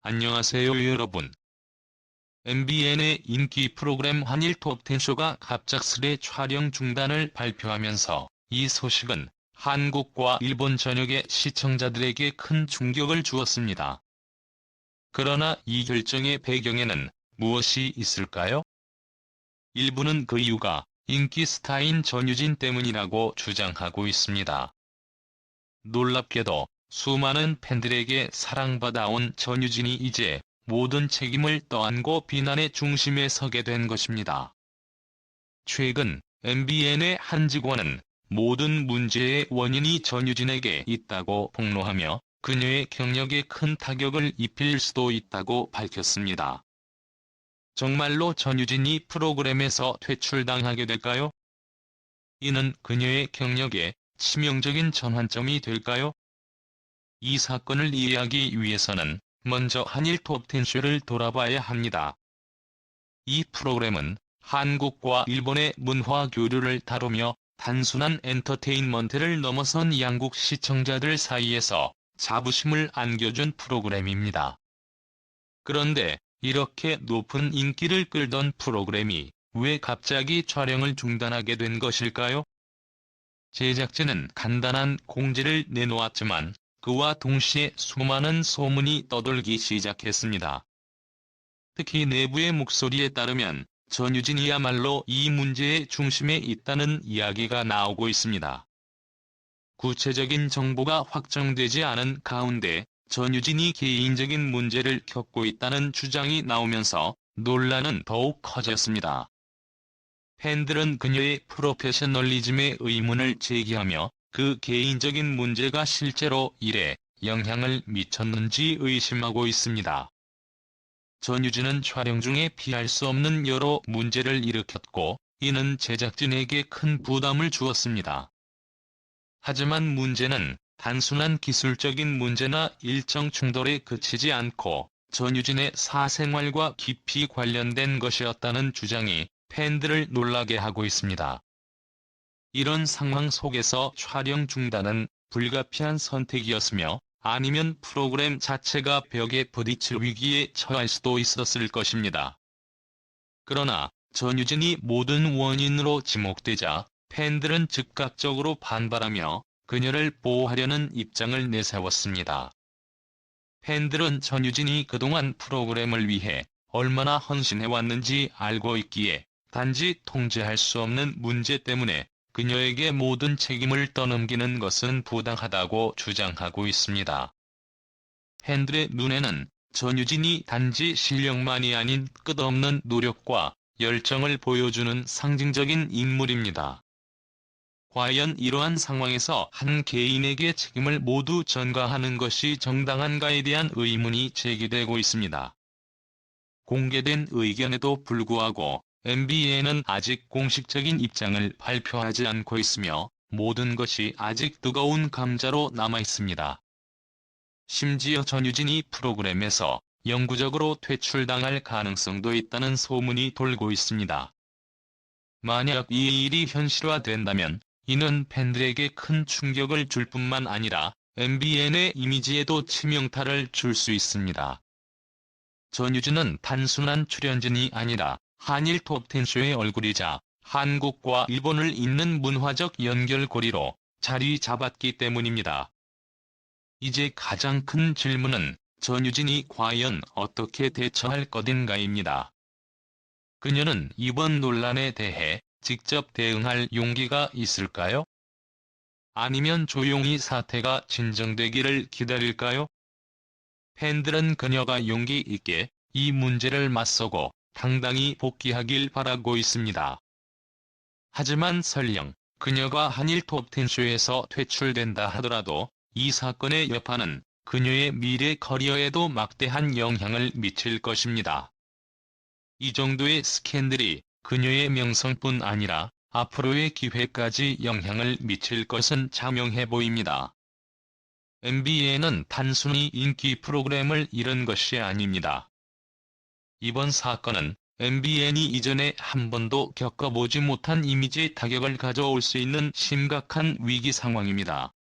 안녕하세요 여러분. MBN의 인기 프로그램 한일 톱10쇼가 갑작스레 촬영 중단을 발표하면서 이 소식은 한국과 일본 전역의 시청자들에게 큰 충격을 주었습니다. 그러나 이 결정의 배경에는 무엇이 있을까요? 일부는 그 이유가 인기 스타인 전유진 때문이라고 주장하고 있습니다. 놀랍게도 수많은 팬들에게 사랑받아온 전유진이 이제 모든 책임을 떠안고 비난의 중심에 서게 된 것입니다. 최근 MBN의 한 직원은 모든 문제의 원인이 전유진에게 있다고 폭로하며 그녀의 경력에 큰 타격을 입힐 수도 있다고 밝혔습니다. 정말로 전유진이 프로그램에서 퇴출당하게 될까요? 이는 그녀의 경력에 치명적인 전환점이 될까요? 이 사건을 이해하기 위해서는 먼저 한일 톱10쇼를 돌아봐야 합니다. 이 프로그램은 한국과 일본의 문화 교류를 다루며 단순한 엔터테인먼트를 넘어선 양국 시청자들 사이에서 자부심을 안겨준 프로그램입니다. 그런데 이렇게 높은 인기를 끌던 프로그램이 왜 갑자기 촬영을 중단하게 된 것일까요? 제작진은 간단한 공지를 내놓았지만 그와 동시에 수많은 소문이 떠돌기 시작했습니다. 특히 내부의 목소리에 따르면 전유진이야말로 이 문제의 중심에 있다는 이야기가 나오고 있습니다. 구체적인 정보가 확정되지 않은 가운데 전유진이 개인적인 문제를 겪고 있다는 주장이 나오면서 논란은 더욱 커졌습니다. 팬들은 그녀의 프로페셔널리즘에 의문을 제기하며 그 개인적인 문제가 실제로 일에 영향을 미쳤는지 의심하고 있습니다. 전유진은 촬영 중에 피할 수 없는 여러 문제를 일으켰고 이는 제작진에게 큰 부담을 주었습니다. 하지만 문제는 단순한 기술적인 문제나 일정 충돌에 그치지 않고 전유진의 사생활과 깊이 관련된 것이었다는 주장이 팬들을 놀라게 하고 있습니다. 이런 상황 속에서 촬영 중단은 불가피한 선택이었으며 아니면 프로그램 자체가 벽에 부딪힐 위기에 처할 수도 있었을 것입니다. 그러나 전유진이 모든 원인으로 지목되자 팬들은 즉각적으로 반발하며 그녀를 보호하려는 입장을 내세웠습니다. 팬들은 전유진이 그동안 프로그램을 위해 얼마나 헌신해왔는지 알고 있기에 단지 통제할 수 없는 문제 때문에 그녀에게 모든 책임을 떠넘기는 것은 부당하다고 주장하고 있습니다. 팬들의 눈에는 전유진이 단지 실력만이 아닌 끝없는 노력과 열정을 보여주는 상징적인 인물입니다. 과연 이러한 상황에서 한 개인에게 책임을 모두 전가하는 것이 정당한가에 대한 의문이 제기되고 있습니다. 공개된 의견에도 불구하고 MBN은 아직 공식적인 입장을 발표하지 않고 있으며 모든 것이 아직 뜨거운 감자로 남아 있습니다. 심지어 전유진이 프로그램에서 영구적으로 퇴출당할 가능성도 있다는 소문이 돌고 있습니다. 만약 이 일이 현실화된다면 이는 팬들에게 큰 충격을 줄 뿐만 아니라 MBN의 이미지에도 치명타를 줄 수 있습니다. 전유진은 단순한 출연진이 아니라 한일 톱10쇼의 얼굴이자 한국과 일본을 잇는 문화적 연결고리로 자리 잡았기 때문입니다. 이제 가장 큰 질문은 전유진이 과연 어떻게 대처할 것인가입니다. 그녀는 이번 논란에 대해 직접 대응할 용기가 있을까요? 아니면 조용히 사태가 진정되기를 기다릴까요? 팬들은 그녀가 용기 있게 이 문제를 맞서고 당당히 복귀하길 바라고 있습니다. 하지만 설령 그녀가 한일 톱10쇼에서 퇴출된다 하더라도 이 사건의 여파는 그녀의 미래 커리어에도 막대한 영향을 미칠 것입니다. 이 정도의 스캔들이 그녀의 명성뿐 아니라 앞으로의 기회까지 영향을 미칠 것은 자명해 보입니다. MBN은 단순히 인기 프로그램을 잃은 것이 아닙니다. 이번 사건은 MBN이 이전에 한 번도 겪어보지 못한 이미지 타격을 가져올 수 있는 심각한 위기 상황입니다.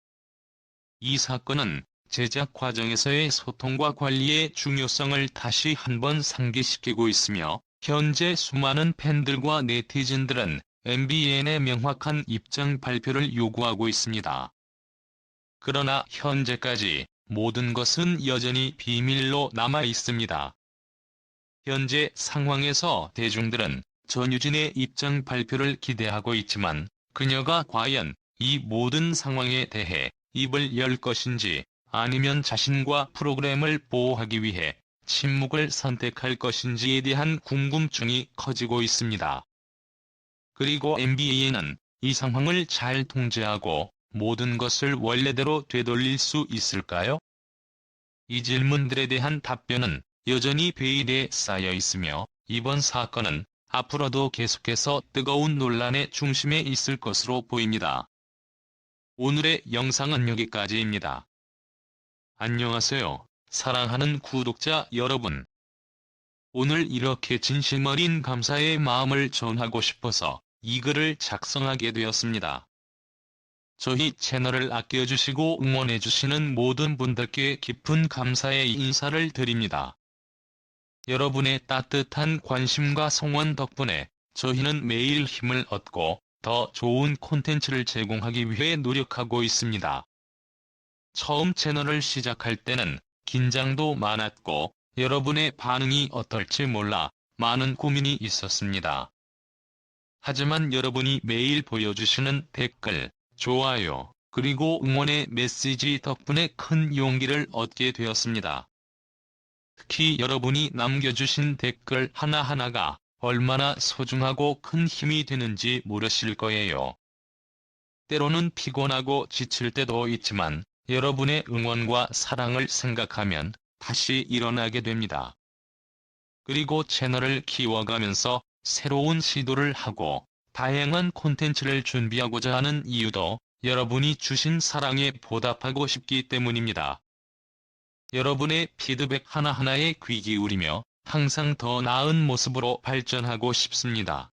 이 사건은 제작 과정에서의 소통과 관리의 중요성을 다시 한번 상기시키고 있으며, 현재 수많은 팬들과 네티즌들은 MBN의 명확한 입장 발표를 요구하고 있습니다. 그러나 현재까지 모든 것은 여전히 비밀로 남아 있습니다. 현재 상황에서 대중들은 전유진의 입장 발표를 기대하고 있지만, 그녀가 과연 이 모든 상황에 대해 입을 열 것인지, 아니면 자신과 프로그램을 보호하기 위해 침묵을 선택할 것인지에 대한 궁금증이 커지고 있습니다. 그리고 MBN은 이 상황을 잘 통제하고 모든 것을 원래대로 되돌릴 수 있을까요? 이 질문들에 대한 답변은 여전히 베일에 쌓여 있으며, 이번 사건은 앞으로도 계속해서 뜨거운 논란의 중심에 있을 것으로 보입니다. 오늘의 영상은 여기까지입니다. 안녕하세요, 사랑하는 구독자 여러분. 오늘 이렇게 진심 어린 감사의 마음을 전하고 싶어서 이 글을 작성하게 되었습니다. 저희 채널을 아껴주시고 응원해주시는 모든 분들께 깊은 감사의 인사를 드립니다. 여러분의 따뜻한 관심과 성원 덕분에 저희는 매일 힘을 얻고 더 좋은 콘텐츠를 제공하기 위해 노력하고 있습니다. 처음 채널을 시작할 때는 긴장도 많았고, 여러분의 반응이 어떨지 몰라 많은 고민이 있었습니다. 하지만 여러분이 매일 보여주시는 댓글, 좋아요, 그리고 응원의 메시지 덕분에 큰 용기를 얻게 되었습니다. 특히 여러분이 남겨주신 댓글 하나하나가 얼마나 소중하고 큰 힘이 되는지 모르실 거예요. 때로는 피곤하고 지칠 때도 있지만, 여러분의 응원과 사랑을 생각하면 다시 일어나게 됩니다. 그리고 채널을 키워가면서 새로운 시도를 하고 다양한 콘텐츠를 준비하고자 하는 이유도 여러분이 주신 사랑에 보답하고 싶기 때문입니다. 여러분의 피드백 하나하나에 귀 기울이며 항상 더 나은 모습으로 발전하고 싶습니다.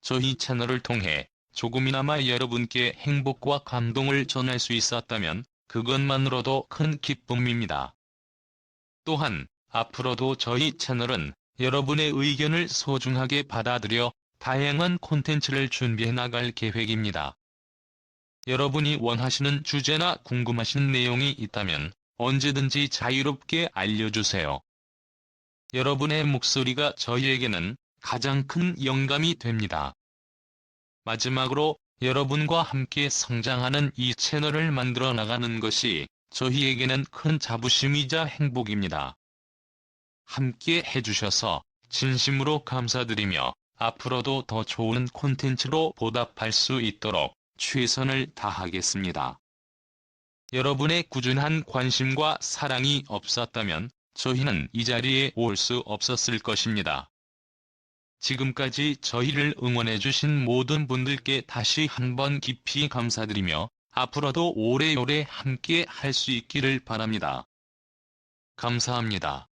저희 채널을 통해 조금이나마 여러분께 행복과 감동을 전할 수 있었다면 그것만으로도 큰 기쁨입니다. 또한 앞으로도 저희 채널은 여러분의 의견을 소중하게 받아들여 다양한 콘텐츠를 준비해 나갈 계획입니다. 여러분이 원하시는 주제나 궁금하신 내용이 있다면 언제든지 자유롭게 알려주세요. 여러분의 목소리가 저희에게는 가장 큰 영감이 됩니다. 마지막으로 여러분과 함께 성장하는 이 채널을 만들어 나가는 것이 저희에게는 큰 자부심이자 행복입니다. 함께 해주셔서 진심으로 감사드리며 앞으로도 더 좋은 콘텐츠로 보답할 수 있도록 최선을 다하겠습니다. 여러분의 꾸준한 관심과 사랑이 없었다면 저희는 이 자리에 올 수 없었을 것입니다. 지금까지 저희를 응원해주신 모든 분들께 다시 한번 깊이 감사드리며 앞으로도 오래오래 함께 할 수 있기를 바랍니다. 감사합니다.